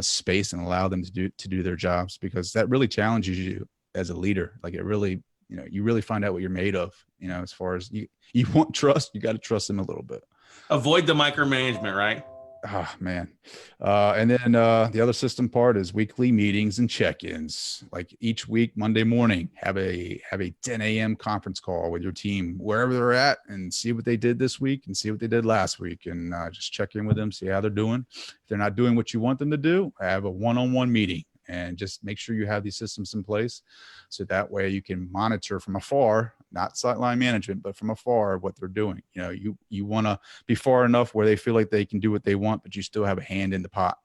space and allow them to do their jobs, because that really challenges you as a leader. Like, it really, you really find out what you're made of, as far as you want trust, you got to trust them a little bit. Avoid the micromanagement, right? Oh man. And then the other system part is weekly meetings and check-ins. Like each week, Monday morning, have a 10 a.m. conference call with your team, wherever they're at, and see what they did this week and see what they did last week, and just check in with them, see how they're doing. If they're not doing what you want them to do, have a one-on-one meeting, and just make sure you have these systems in place, so that way you can monitor from afar, not sightline management, but from afar, what they're doing. You want to be far enough where they feel like they can do what they want, but you still have a hand in the pot.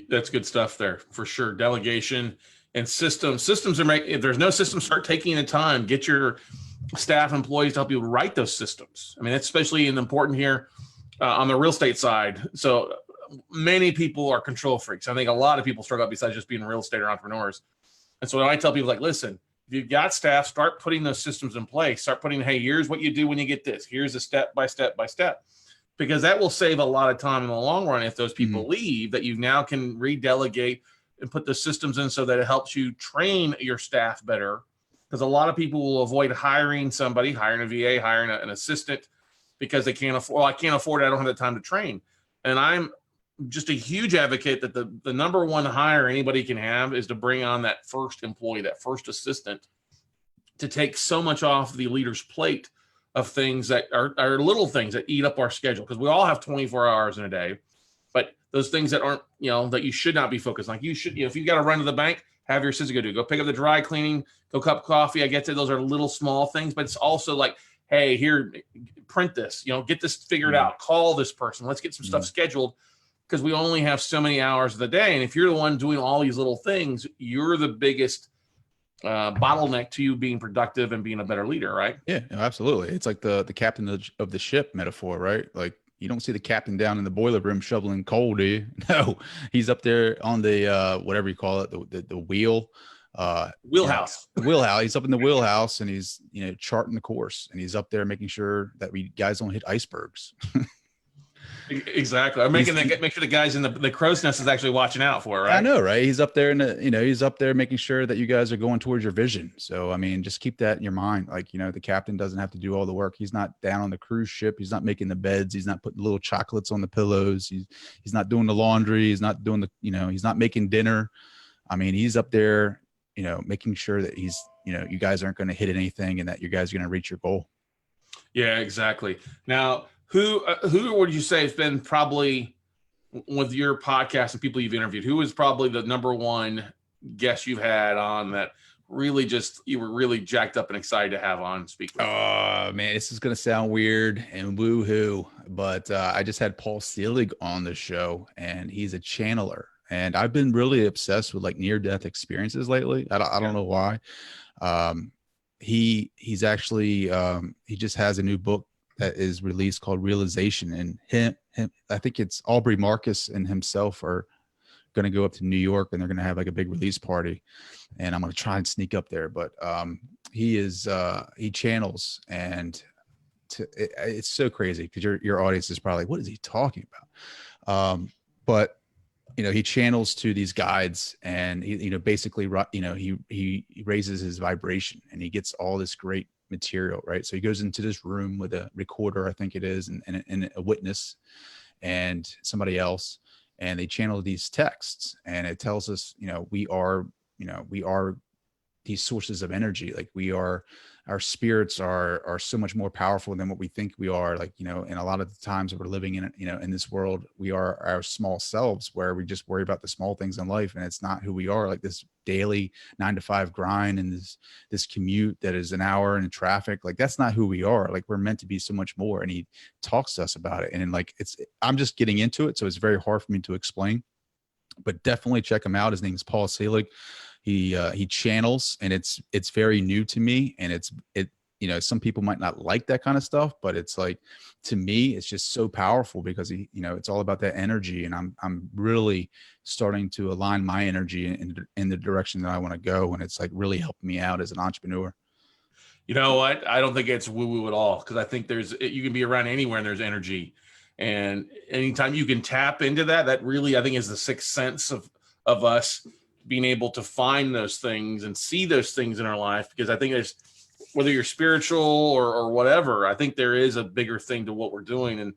That's good stuff there, for sure. Delegation and systems are if there's no system, start taking the time, get your staff employees to help you write those systems. I mean, that's especially important here on the real estate side. So many people are control freaks. I think a lot of people struggle besides just being real estate or entrepreneurs. And so when I tell people, like, listen, if you've got staff, start putting those systems in place. Start putting, hey, here's what you do when you get this. Here's a step by step, because that will save a lot of time in the long run. If those people leave, that you now can redelegate and put the systems in so that it helps you train your staff better. Because a lot of people will avoid hiring somebody, hiring a VA, hiring an assistant, because they can't afford, I can't afford it. I don't have the time to train. And I'm just a huge advocate that the number one hire anybody can have is to bring on that first employee, that first assistant, to take so much off the leader's plate of things that are little things that eat up our schedule. Because we all have 24 hours in a day, but those things that aren't, that you should not be focused on. Like, you should, if you got to run to the bank, have your assistant go pick up the dry cleaning, go cup coffee. I get that those are little small things, but it's also like, hey, here, print this, get this figured out, call this person, let's get some stuff scheduled. Because we only have so many hours of the day. And if you're the one doing all these little things, you're the biggest bottleneck to you being productive and being a better leader, right? Yeah, absolutely. It's like the captain of the ship metaphor, right? Like, you don't see the captain down in the boiler room shoveling coal, do you? No, he's up there on the whatever you call it, the wheel. Wheelhouse. Wheelhouse. He's up in the wheelhouse, and he's charting the course, and he's up there making sure that we guys don't hit icebergs. Exactly. I'm make sure the guys in the crow's nest is actually watching out for it, right? I know, right? He's up there he's up there making sure that you guys are going towards your vision. So, I mean, just keep that in your mind. Like, the captain doesn't have to do all the work. He's not down on the cruise ship. He's not making the beds. He's not putting little chocolates on the pillows. He's not doing the laundry. He's not doing he's not making dinner. I mean, he's up there, making sure that he's, you guys aren't going to hit anything, and that you guys are going to reach your goal. Yeah, exactly. Now, who would you say has been probably with your podcast and people you've interviewed, who is probably the number one guest you've had on that really just, you were really jacked up and excited to have on speak with? Oh man, this is gonna sound weird and woo-hoo, but I just had Paul Selig on the show, and he's a channeler. And I've been really obsessed with like near-death experiences lately. I don't know why. Um, he's actually he just has a new book that is released called Realization, and him I think it's Aubrey Marcus and himself are going to go up to New York, and they're going to have like a big release party, and I'm going to try and sneak up there. But he channels, and it's so crazy because your audience is probably like, what is he talking about? But he channels to these guides, and he basically he raises his vibration, and he gets all this great material, right? So he goes into this room with a recorder, I think it is, and a witness and somebody else, and they channel these texts, and it tells us, we are these sources of energy. Like our spirits are so much more powerful than what we think we are. Like, and a lot of the times that we're living in, in this world, we are our small selves, where we just worry about the small things in life. And it's not who we are. Like this daily 9-to-5 grind and this commute that is an hour in traffic, like that's not who we are. Like we're meant to be so much more. And he talks to us about it. And like, I'm just getting into it, so it's very hard for me to explain, but definitely check him out. His name is Paul Selig. He channels, and it's very new to me, and some people might not like that kind of stuff, but it's like, to me, it's just so powerful because it's all about that energy, and I'm really starting to align my energy in the direction that I want to go, and it's like really helping me out as an entrepreneur. You know what? I don't think it's woo-woo at all, because I think you can be around anywhere and there's energy, and anytime you can tap into that really, I think, is the sixth sense of us being able to find those things and see those things in our life. Because I think there's, whether you're spiritual or whatever, I think there is a bigger thing to what we're doing. And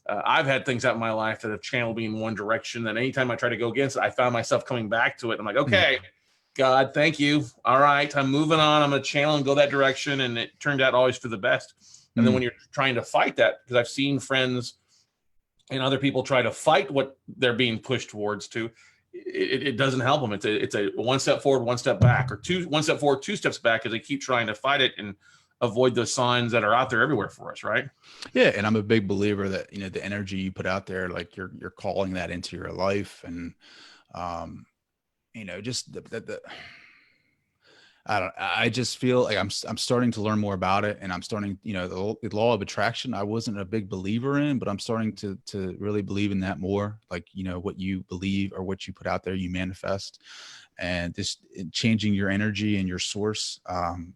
I've had things out in my life that have channeled me in one direction, that anytime I try to go against it, I found myself coming back to it. I'm like, okay, God, thank you. All right, I'm moving on. I'm going to channel and go that direction. And it turned out always for the best. And then when you're trying to fight that, because I've seen friends and other people try to fight what they're being pushed towards to, it doesn't help them. It's a one step forward, one step back, or one step forward, two steps back, as they keep trying to fight it and avoid those signs that are out there everywhere for us, right? Yeah, and I'm a big believer that the energy you put out there, like you're calling that into your life, and just the I just feel like I'm starting to learn more about it, and I'm starting, the law of attraction, I wasn't a big believer in, but I'm starting to really believe in that more. Like, what you believe or what you put out there, you manifest, and just changing your energy and your source, and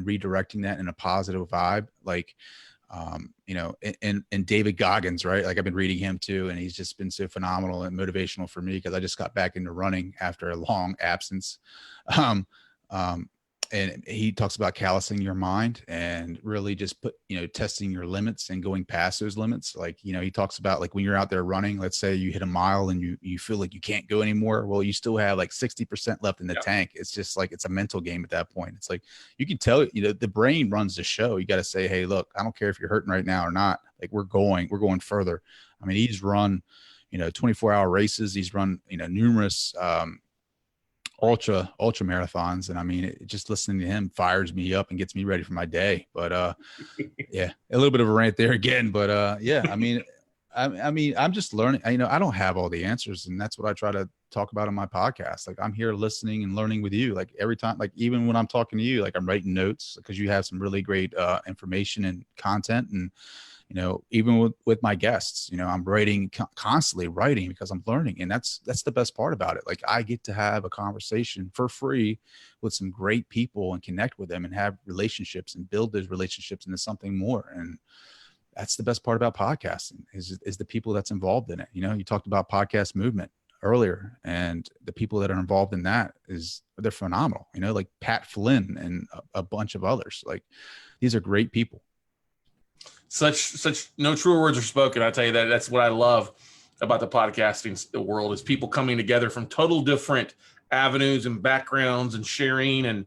redirecting that in a positive vibe. Like, and David Goggins, right? Like I've been reading him too, and he's just been so phenomenal and motivational for me, because I just got back into running after a long absence. And he talks about callousing your mind and really just testing your limits and going past those limits. Like, he talks about, like, when you're out there running, let's say you hit a mile and you feel like you can't go anymore. Well, you still have like 60% left in the tank. It's just like, it's a mental game at that point. It's like, you can tell, the brain runs the show. You got to say, hey, look, I don't care if you're hurting right now or not. Like we're going further. I mean, he's run, 24-hour races. He's run, numerous, ultra marathons, and I mean, just listening to him fires me up and gets me ready for my day. But yeah, a little bit of a rant there again, but yeah, I mean, I'm just learning. I don't have all the answers, and that's what I try to talk about on my podcast. Like, I'm here listening and learning with you. Like every time, like even when I'm talking to you, like I'm writing notes, because you have some really great information and content. And even with my guests, I'm writing, constantly writing, because I'm learning. And that's the best part about it. Like, I get to have a conversation for free with some great people and connect with them and have relationships and build those relationships into something more. And that's the best part about podcasting is the people that's involved in it. You talked about podcast movement earlier, and the people that are involved in that they're phenomenal, like Pat Flynn and a bunch of others. Like, these are great people. Such no truer words are spoken. I tell you, that's what I love about the podcasting world, is people coming together from total different avenues and backgrounds and sharing and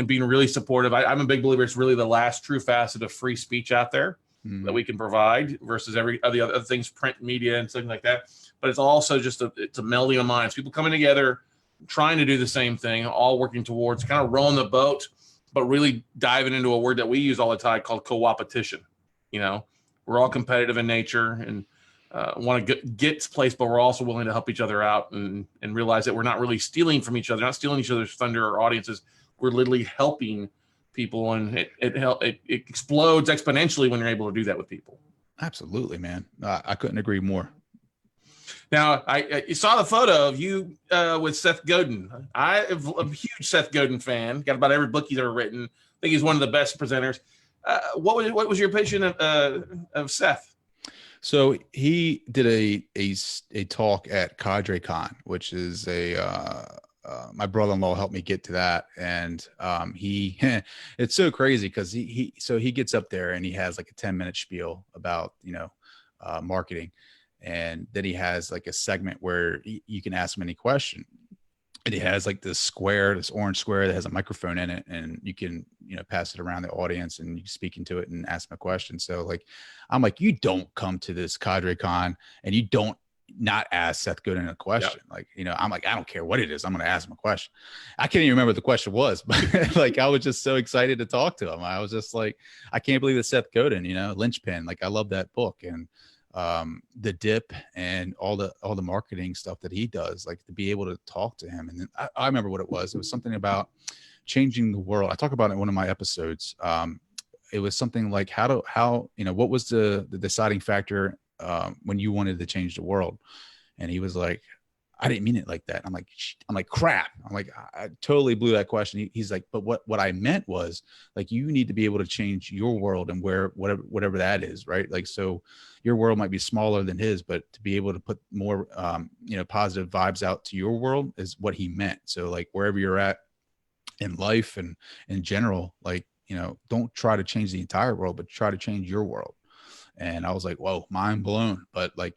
being really supportive. I'm a big believer it's really the last true facet of free speech out there. that we can provide versus every other things, print media and something like that. But it's also just it's a melding of minds, people coming together, trying to do the same thing, all working towards kind of rowing the boat, but really diving into a word that we use all the time called co-opetition. You know, we're all competitive in nature and want to get to place, but we're also willing to help each other out and realize that we're not really stealing from each other, not stealing each other's thunder or audiences. We're literally helping people, and it explodes exponentially when you're able to do that with people. Absolutely, man. I couldn't agree more. Now, I saw the photo of you with Seth Godin. I'm a huge Seth Godin fan. Got about every book he's ever written. I think he's one of the best presenters. What was your opinion of Seth? So he did a talk at Cadre Con, which is my brother-in-law helped me get to that. And he it's so crazy because he gets up there and he has like a 10-minute spiel about, marketing. And then he has like a segment where you can ask him any question. And he has like this orange square that has a microphone in it, and you can, pass it around the audience and you can speak into it and ask him a question. So like, I'm like, you don't come to this Cadre Con and you don't not ask Seth Godin a question. Yep. Like, I'm like, I don't care what it is. I'm going to ask him a question. I can't even remember what the question was, but like, I was just so excited to talk to him. I was just like, I can't believe that Seth Godin, Linchpin, like I love that book. And the dip and all the marketing stuff that he does, like to be able to talk to him. And then I remember what it was. It was something about changing the world. I talk about it in one of my episodes. It was something like what was the deciding factor when you wanted to change the world? And he was like, I didn't mean it like that. I'm like, crap. I'm like, I totally blew that question. He's like, but what I meant was like, you need to be able to change your world and whatever that is. Right. Like, so your world might be smaller than his, but to be able to put more, positive vibes out to your world is what he meant. So like wherever you're at in life and in general, like, don't try to change the entire world, but try to change your world. And I was like, whoa, mind blown. But like,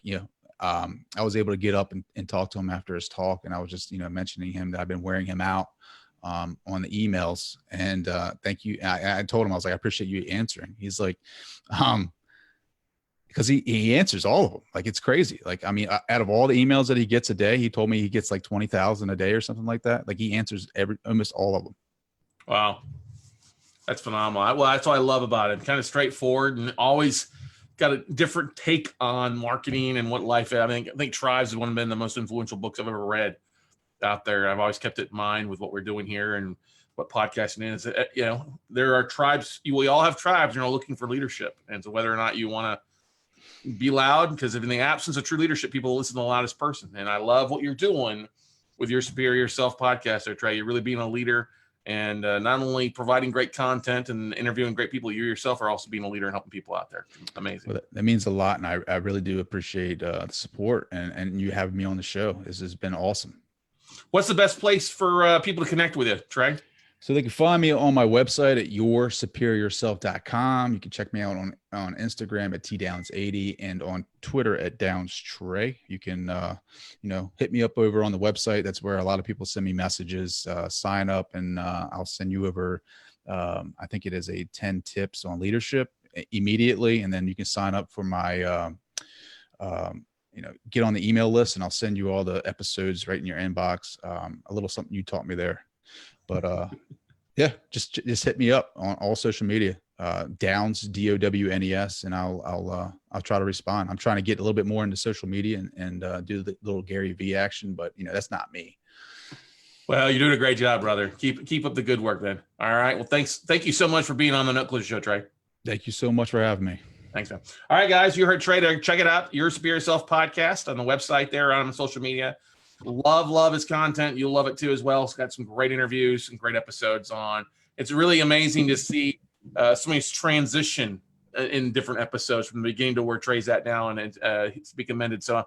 I was able to get up and talk to him after his talk. And I was just, mentioning him that I've been wearing him out on the emails. And thank you. I told him, I was like, I appreciate you answering. He's like, because he answers all of them. Like, it's crazy. Like, I mean, out of all the emails that he gets a day, he told me he gets like 20,000 a day or something like that. Like he answers almost all of them. Wow. That's phenomenal. Well, that's what I love about it. Kind of straightforward and always got a different take on marketing and what life is. I think Tribes is one of the most influential books I've ever read out there. I've always kept it in mind with what we're doing here and what podcasting is. There are tribes. We all have tribes, looking for leadership. And so whether or not you want to be loud, because in the absence of true leadership, people listen to the loudest person. And I love what you're doing with your Superior Self podcast there, Trey. You're really being a leader. And not only providing great content and interviewing great people, you yourself are also being a leader and helping people out there. Amazing. Well, that means a lot. And I really do appreciate the support and you having me on the show. This has been awesome. What's the best place for people to connect with you, Trey? So they can find me on my website at yoursuperiorself.com. You can check me out on Instagram at tdowns80 and on Twitter at downstrey. You can, hit me up over on the website. That's where a lot of people send me messages, sign up, and I'll send you over. I think it is a 10 tips on leadership immediately. And then you can sign up for my, get on the email list, and I'll send you all the episodes right in your inbox. A little something you taught me there. But yeah, just hit me up on all social media, Downs, Downes, and I'll try to respond. I'm trying to get a little bit more into social media and do the little Gary V action, but that's not me. Well, you're doing a great job, brother. Keep up the good work, then. All right. Well, thank you so much for being on the Note Closer Show, Trey. Thank you so much for having me. Thanks, man. All right, guys, you heard Trey there. Check it out, Your Superior Self podcast on the website there, on social media. Love his content. You'll love it too as well. It's got some great interviews and great episodes on. It's really amazing to see somebody's transition in different episodes from the beginning to where Trey's at now, and it's be commended. So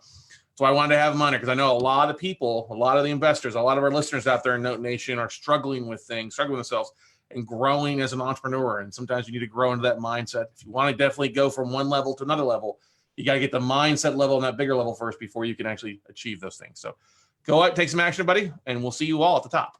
I wanted to have him on here because I know a lot of people, a lot of the investors, a lot of our listeners out there in Note Nation are struggling with themselves and growing as an entrepreneur. And sometimes you need to grow into that mindset. If you want to definitely go from one level to another level, you got to get the mindset level and that bigger level first before you can actually achieve those things. So go out, take some action, buddy, and we'll see you all at the top.